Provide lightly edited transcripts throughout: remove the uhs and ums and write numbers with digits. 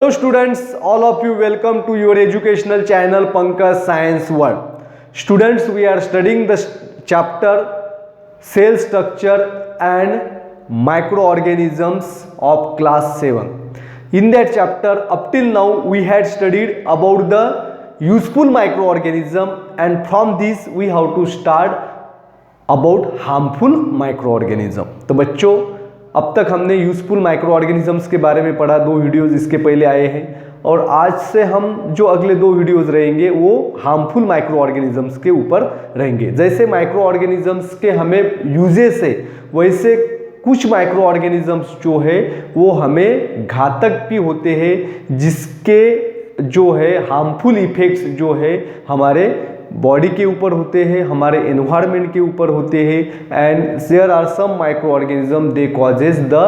Hello students, all of you welcome to your educational channel Pankaj Science World. Students, we are studying the chapter Cell Structure and Microorganisms of class 7. In that chapter, up till now we had studied about the useful microorganism, and from this we have to start about harmful microorganism. तो बच्चों, अब तक हमने useful micro organisms के बारे में पढ़ा, 2 videos इसके पहले आए हैं, और आज से हम जो अगले 2 वीडियोस रहेंगे वो हार्मफुल माइक्रो ऑर्गेनिजम्स के ऊपर रहेंगे। जैसे माइक्रो ऑर्गेनिजम्स के हमें यूजेस है, वैसे कुछ माइक्रो ऑर्गेनिजम्स जो है वो हमें घातक भी होते हैं, जिसके जो है हार्मफुल इफेक्ट्स जो है हमारे बॉडी के ऊपर होते हैं, हमारे एनवायरनमेंट के ऊपर होते हैं। And there are some micro organism they causes the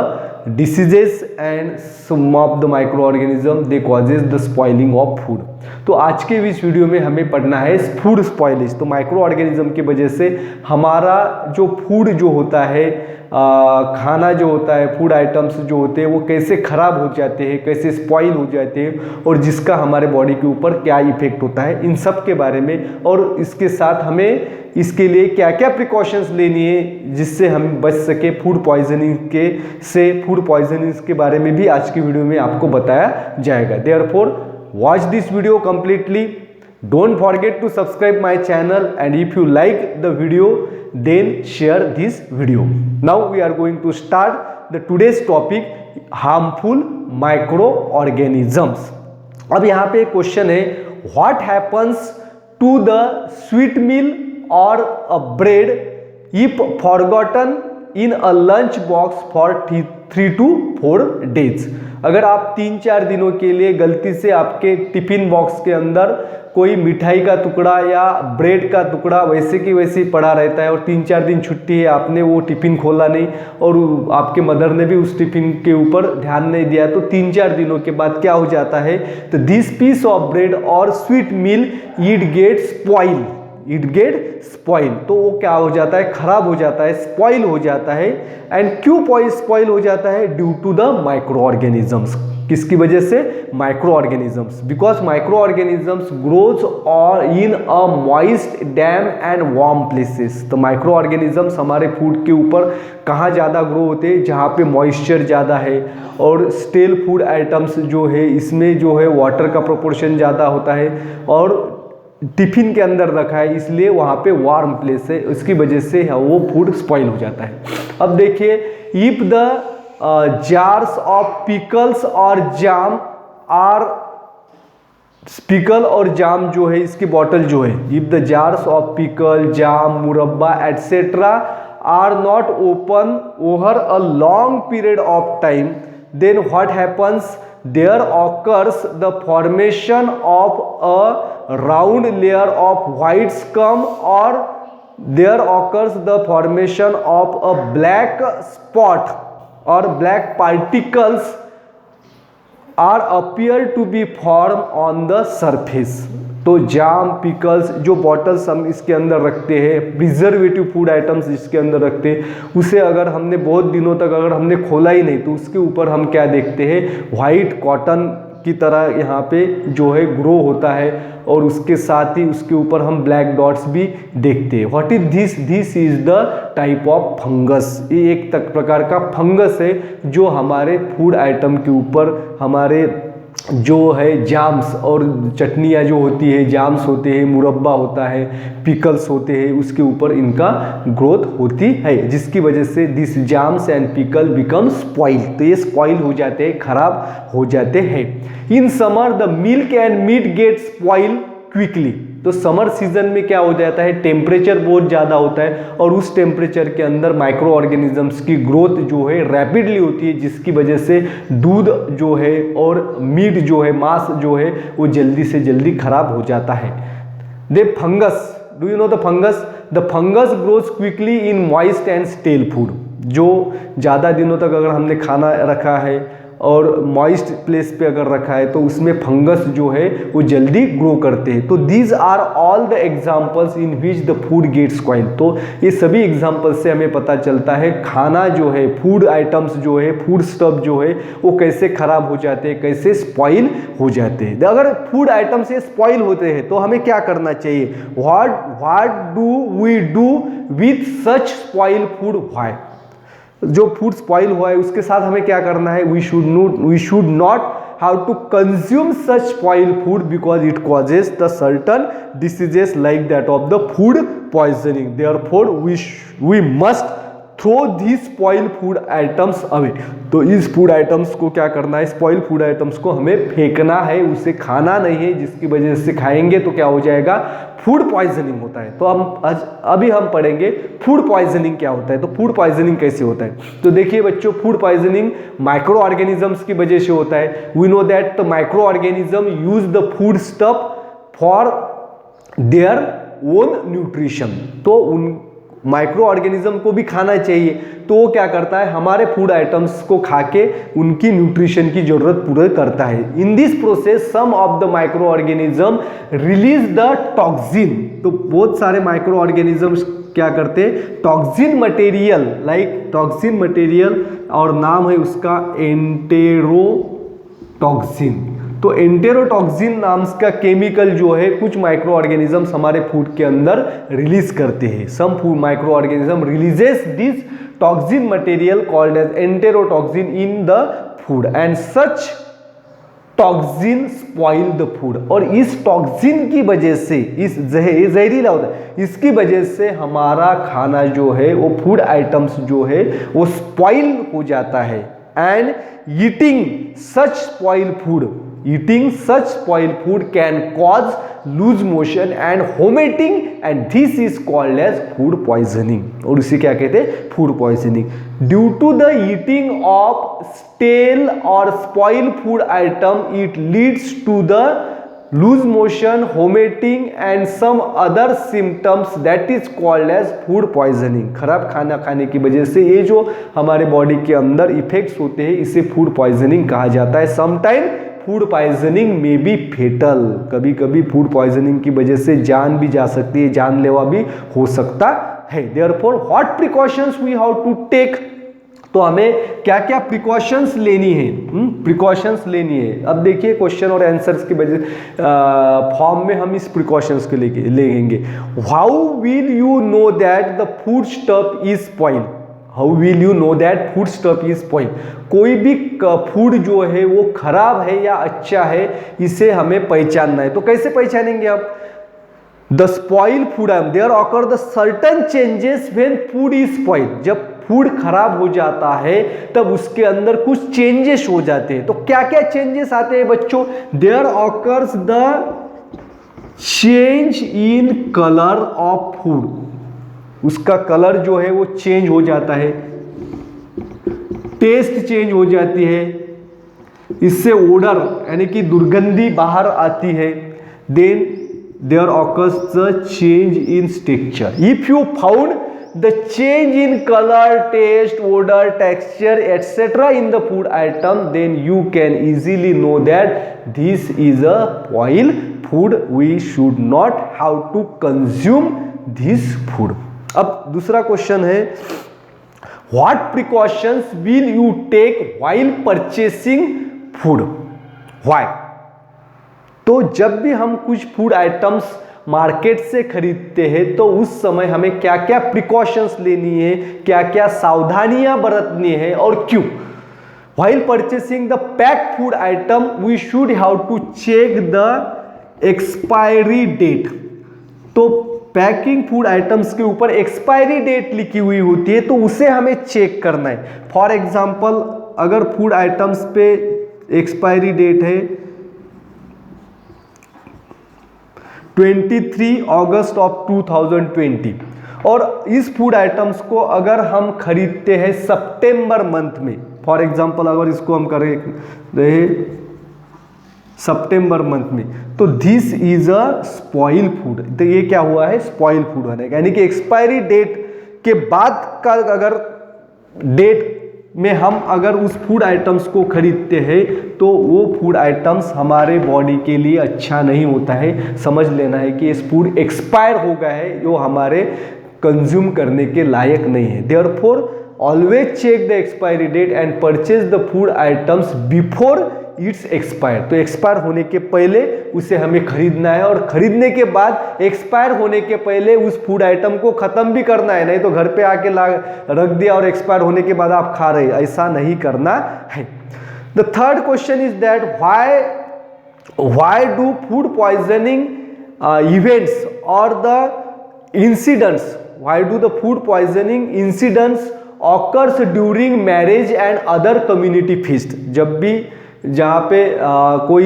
diseases and some of the micro organism they causes the spoiling of food. तो आज के इस वीडियो में हमें पढ़ना है फूड स्पॉइलेज। तो माइक्रो ऑर्गेनिज्म की वजह से हमारा जो फूड जो होता है, खाना जो होता है, फूड आइटम्स जो होते हैं वो कैसे ख़राब हो जाते हैं, कैसे स्पॉइल हो जाते हैं, और जिसका हमारे बॉडी के ऊपर क्या इफेक्ट होता है, इन सब के बारे में, और इसके साथ हमें इसके लिए क्या क्या प्रिकॉशंस लेनी है जिससे हम बच सके फूड पॉइजनिंग फूड पॉइजनिंग के बारे में भी आज की वीडियो में आपको बताया जाएगा। Therefore watch this video completely. Don't forget to subscribe my channel, and if you like the video then share this video. Now we are going to start the today's topic, harmful microorganisms. अब यहाँ पे question है, what happens to the sweet meal or a bread if forgotten in a lunch box for 3 to 4 days? अगर आप 3-4 दिनों के लिए गलती से आपके टिफिन बॉक्स के अंदर कोई मिठाई का टुकड़ा या ब्रेड का टुकड़ा वैसे की वैसे ही पड़ा रहता है, और 3-4 दिन छुट्टी है, आपने वो टिफिन खोला नहीं और आपके मदर ने भी उस टिफिन के ऊपर ध्यान नहीं दिया, तो 3-4 दिनों के बाद क्या हो जाता है, तो दिस पीस ऑफ ब्रेड और sweet meal it get spoil, तो वो क्या हो जाता है, खराब हो जाता है, स्पॉइल हो जाता है। एंड क्यों स्पॉइल हो जाता है? Due to the micro organisms. किसकी वजह से? Micro organisms. Because micro organisms grows और in a moist damp and warm places. तो माइक्रो ऑर्गेनिजम्स हमारे फूड के ऊपर कहाँ ज़्यादा ग्रो होते हैं? जहाँ पे मॉइस्चर ज़्यादा है, और स्टेल फूड आइटम्स जो है इसमें जो है वाटर का प्रोपोर्शन ज़्यादा होता है, और टिफिन के अंदर रखा है इसलिए वहाँ पे वार्म प्लेस है, उसकी वजह से वो फूड स्पॉइल हो जाता है। अब देखिए, if the jars of pickles और जाम आर पिकल और जाम जो है इसकी बॉटल जो है, if the jars of pickle, jam, murabba etcetera are not open over a long period of time, then what happens? There occurs the formation of a round layer of white scum, or there occurs the formation of a black spot or black particles are appear to be formed on the surface. तो जाम, pickles जो bottles हम इसके अंदर रखते हैं, preservative food items इसके अंदर रखते हैं, उसे अगर हमने बहुत दिनों तक अगर हमने खोला ही नहीं तो उसके ऊपर हम क्या देखते हैं, वाइट कॉटन की तरह यहाँ पे जो है ग्रो होता है, और उसके साथ ही उसके ऊपर हम ब्लैक डॉट्स भी देखते हैं। What is this? This is the type of fungus. ये एक तक प्रकार का फंगस है जो हमारे फूड आइटम के ऊपर, हमारे जो है जाम्स और चटनियाँ जो होती है, जाम्स होते हैं, मुरब्बा होता है, पिकल्स होते हैं, उसके ऊपर इनका ग्रोथ होती है, जिसकी वजह से this jams and pickle become spoil. तो ये स्पॉइल हो जाते हैं, खराब हो जाते हैं। In summer the milk and meat get spoil quickly. तो समर सीजन में क्या हो जाता है, टेम्परेचर बहुत ज़्यादा होता है, और उस टेम्परेचर के अंदर माइक्रो ऑर्गेनिजम्स की ग्रोथ जो है रैपिडली होती है, जिसकी वजह से दूध जो है और मीट जो है, मांस जो है, वो जल्दी से जल्दी खराब हो जाता है। They fungus, do you know the fungus? The fungus grows quickly in moist and stale food. जो ज़्यादा दिनों तक अगर हमने खाना रखा है और मॉइस्ट प्लेस पे अगर रखा है तो उसमें फंगस जो है वो जल्दी ग्रो करते हैं। तो these are all the examples in which the food gets spoil. तो ये सभी एग्जाम्पल से हमें पता चलता है खाना जो है, फूड आइटम्स जो है, फूड स्टफ जो है वो कैसे खराब हो जाते हैं, कैसे स्पॉइल हो जाते हैं। अगर फूड आइटम्स ये स्पॉइल होते हैं तो हमें क्या करना चाहिए, what do we do with such spoil food. Why, जो फूड स्पॉइल हुआ है उसके साथ हमें क्या करना है, we should not how to consume such spoil food because it causes the certain diseases like that of the food poisoning. Therefore we must throw these spoil food items away. तो इस फूड आइटम्स को क्या करना है, spoil food items को हमें फेंकना है, उसे खाना नहीं है, जिसकी वजह से खाएंगे तो क्या हो जाएगा, फूड पॉइजनिंग होता है। तो अभी हम पढ़ेंगे फूड पॉइजनिंग क्या होता है। तो फूड पॉइजनिंग कैसे होता है, तो देखिए बच्चों, फूड पॉइजनिंग माइक्रो ऑर्गेनिजम्स की वजह से होता है। We know that the micro organism use the food stuff for their own nutrition. तो उन माइक्रो ऑर्गेनिज्म को भी खाना चाहिए, तो वो क्या करता है, हमारे फूड आइटम्स को खा के उनकी न्यूट्रिशन की जरूरत पूरा करता है। In this process some of the micro organism release the toxin. तो बहुत सारे माइक्रो ऑर्गेनिजम्स क्या करते हैं, toxin material, like toxin material, और नाम है उसका एंटेरोटॉक्सिन। तो एंटेरोटॉक्सिन नाम का केमिकल जो है कुछ माइक्रो ऑर्गेनिजम्स हमारे फूड के अंदर रिलीज करते हैं। Some food micro organism releases this toxin material called as enterotoxin in the food and such toxin spoil the food. और इस टॉक्सिन की वजह से, इस जहरीला होता है, इसकी वजह से हमारा खाना जो है वो फूड आइटम्स जो है वो स्पॉइल हो जाता है। And eating such spoiled food can cause loose motion and vomiting and this is called as food poisoning. और इसे क्या कहते हैं, food poisoning. Due to the eating of stale और spoil food item it leads to the loose motion, vomiting and some other symptoms that is called as food poisoning. खराब खाना खाने की वजह से ये जो हमारे बॉडी के अंदर इफेक्ट्स होते हैं इसे फूड पॉइजनिंग कहा जाता है। समटाइम फूड पॉइजनिंग में बी फेटल, कभी कभी फूड पॉइजनिंग की वजह से जान भी जा सकती है, जानलेवा भी हो सकता है। Therefore what precautions we have to take, तो हमें क्या क्या प्रिकॉशंस लेनी है, प्रिकॉशंस लेनी है। अब देखिए क्वेश्चन और आंसर्स की वजह फॉर्म में हम इस प्रिकॉशंस के लेंगे। How will you know that the food stuff is spoil, how will you know that food stuff is spoil. कोई भी फूड जो है वो खराब है या अच्छा है, इसे हमें पहचानना है। तो कैसे पहचानेंगे आप, the spoil food there occur the certain changes when food is spoil. जब फूड खराब हो जाता है तब उसके अंदर कुछ चेंजेस हो जाते हैं। तो क्या क्या चेंजेस आते हैं बच्चों, there occurs the change in colour of food, उसका कलर जो है वो चेंज हो जाता है, टेस्ट चेंज हो जाती है, इससे ओडर यानी कि दुर्गंधी बाहर आती है। Then there occurs the change in texture. If you found the change in colour, taste, odour, texture etcetera in the food item, then you can easily know that this is a spoil food, we should not how to consume this food. अब दूसरा question है, what precautions will you take while purchasing food, why. तो जब भी हम कुछ food items market से खरीदते हैं तो उस समय हमें क्या क्या प्रिकॉशंस लेनी है, क्या क्या सावधानियां बरतनी है और क्यों। While purchasing the packed food item we should have to check the expiry date. तो पैकिंग फूड आइटम्स के ऊपर एक्सपायरी डेट लिखी हुई होती है तो उसे हमें चेक करना है। फॉर एग्जांपल अगर फूड आइटम्स पे एक्सपायरी डेट है 23 अगस्त ऑफ 2020 और इस फूड आइटम्स को अगर हम खरीदते हैं सितंबर मंथ में, फॉर एग्जांपल अगर इसको हम करें सितंबर मंथ में, तो this is a spoil food. तो ये क्या हुआ है, स्पॉइल फूड होने का, यानी कि एक्सपायरी डेट के बाद का अगर डेट में हम अगर उस फूड आइटम्स को खरीदते हैं तो वो फूड आइटम्स हमारे बॉडी के लिए अच्छा नहीं होता है। समझ लेना है कि इस फूड एक्सपायर हो गया है, जो हमारे कंज्यूम करने के लायक नहीं है। Therefore always check the expiry date and purchase the food items before its expire. तो एक्सपायर होने के पहले उसे हमें खरीदना है और खरीदने के बाद एक्सपायर होने के पहले उस फूड आइटम को खत्म भी करना है, नहीं तो घर पे आके रख दिया और एक्सपायर होने के बाद आप खा रहे, ऐसा नहीं करना है। The third question is that why do food poisoning events और the incidents, why do the food poisoning incidents occurs during marriage and other community feast. जब भी जहाँ पे कोई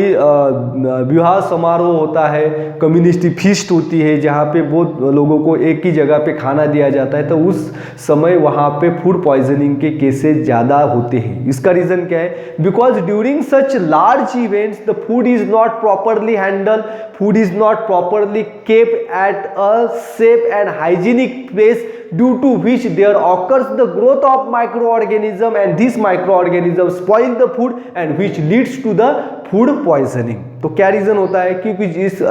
विवाह समारोह होता है, कम्युनिटी फीस्ट होती है, जहाँ पे बहुत लोगों को एक ही जगह पे खाना दिया जाता है, तो उस समय वहाँ पे फूड पॉइजनिंग के केसेस ज़्यादा होते हैं। इसका रीज़न क्या है? Because during such large events the food is not properly handle, food is not properly kept at a safe and hygienic place, due to which there occurs the growth of microorganism and these microorganisms spoil the food and which leads to the food poisoning। तो क्या reason होता है? क्योंकि इस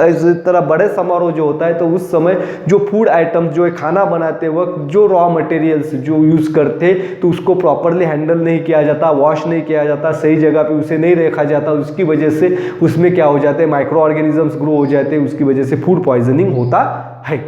तरह बड़े समारोह जो होता है तो उस समय जो फूड आइटम्स जो है खाना बनाते वक्त जो रॉ मटेरियल्स जो यूज़ करते तो उसको प्रॉपरली हैंडल नहीं किया जाता, वॉश नहीं किया जाता, सही जगह पे उसे नहीं रखा जाता, उसकी वजह से उसमें क्या हो जाते हैं, माइक्रो ऑर्गेनिजम्स ग्रो हो जाते हैं, उसकी वजह से फूड पॉइजनिंग होता है।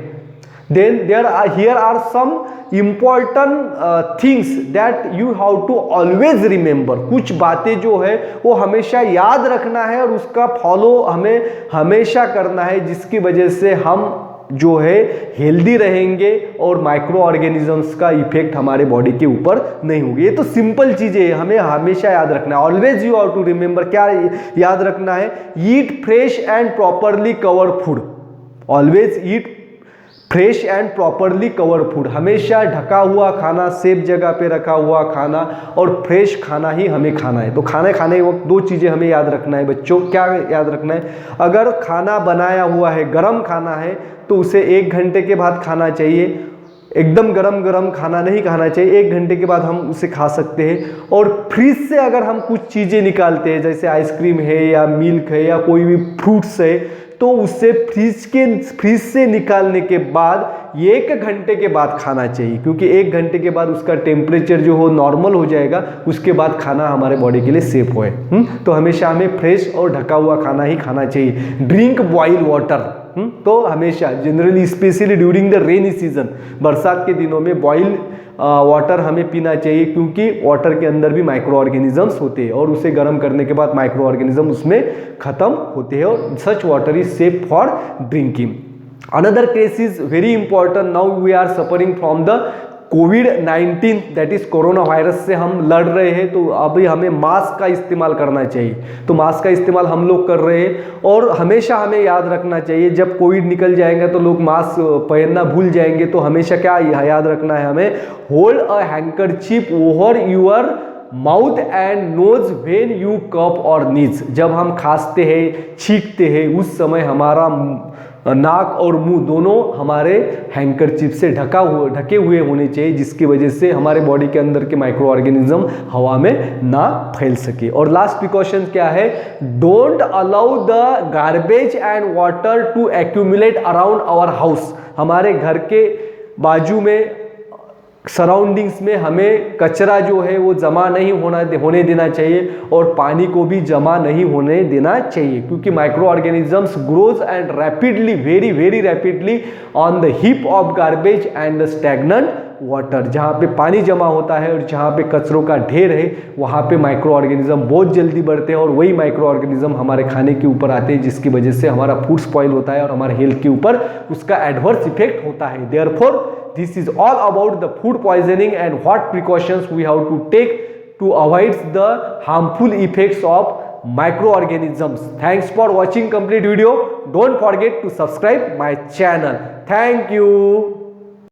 Then here are some important things that you have to always remember। कुछ बातें जो है वो हमेशा याद रखना है और उसका फॉलो हमें हमेशा करना है, जिसकी वजह से हम जो है हेल्दी रहेंगे और माइक्रो ऑर्गेनिजम्स का इफेक्ट हमारे बॉडी के ऊपर नहीं होगी। ये तो सिंपल चीजें है, हमें हमेशा याद रखना है। Always you have to remember, क्या याद रखना है? Eat fresh and properly cover food. Always eat fresh and properly cover food, हमेशा ढका हुआ खाना, सेफ जगह पे रखा हुआ खाना और फ्रेश खाना ही हमें खाना है। तो खाने के वक्त दो चीज़ें हमें याद रखना है बच्चों। क्या याद रखना है? अगर खाना बनाया हुआ है, गरम खाना है, तो उसे 1 घंटे के बाद खाना चाहिए। एकदम गरम खाना नहीं खाना चाहिए, 1 घंटे के बाद हम उसे खा सकते हैं। और फ्रिज से अगर हम कुछ चीज़ें निकालते हैं, जैसे आइसक्रीम है या मिल्क है या कोई भी फ्रूट्स है, तो उससे फ्रिज से निकालने के बाद 1 घंटे के बाद खाना चाहिए, क्योंकि 1 घंटे के बाद उसका टेम्परेचर जो हो नॉर्मल हो जाएगा, उसके बाद खाना हमारे बॉडी के लिए सेफ होए। तो हमेशा हमें फ्रेश और ढका हुआ खाना ही खाना चाहिए। ड्रिंक बॉइल वाटर, तो हमेशा generally specially during the rainy season, बरसात के दिनों में बॉइल वाटर हमें पीना चाहिए, क्योंकि वाटर के अंदर भी माइक्रो ऑर्गेनिजम्स होते हैं और उसे गर्म करने के बाद माइक्रो ऑर्गेनिज्म उसमें खत्म होते हैं और such water is safe for drinking. Another case is very important. Now we are suffering from the कोविड-19, दैट इज कोरोना वायरस से हम लड़ रहे हैं, तो अभी हमें मास्क का इस्तेमाल करना चाहिए। तो मास्क का इस्तेमाल हम लोग कर रहे हैं और हमेशा हमें याद रखना चाहिए, जब कोविड निकल जाएगा तो लोग मास्क पहनना भूल जाएंगे, तो हमेशा क्या याद रखना है हमें? Hold a handkerchief over your mouth and nose when you cough और नीज। जब हम खांसते हैं, छींकते हैं, उस समय हमारा नाक और मुंह दोनों हमारे हैंकरचीफ से ढके हुए होने चाहिए, जिसकी वजह से हमारे बॉडी के अंदर के माइक्रो ऑर्गेनिज्म हवा में ना फैल सके। और लास्ट प्रिकॉशन क्या है? Don't allow the garbage and water to accumulate around our house. हमारे घर के बाजू में, सराउंडिंग्स में हमें कचरा जो है वो जमा नहीं होने देना चाहिए और पानी को भी जमा नहीं होने देना चाहिए, क्योंकि micro organisms grows and rapidly, very rapidly on the heap of garbage and the stagnant water. जहाँ पे पानी जमा होता है और जहाँ पे कचरों का ढेर है, वहाँ पे माइक्रो ऑर्गेनिज्म बहुत जल्दी बढ़ते हैं और वही माइक्रो ऑर्गेनिज्म हमारे खाने के ऊपर आते हैं, जिसकी वजह से हमारा फूड स्पॉइल होता है और हमारे हेल्थ के ऊपर उसका एडवर्स इफेक्ट होता है। Therefore this is all about the food poisoning and what precautions we have to take to avoid the harmful effects of microorganisms. Thanks for watching complete video. Don't forget to subscribe my channel. Thank you.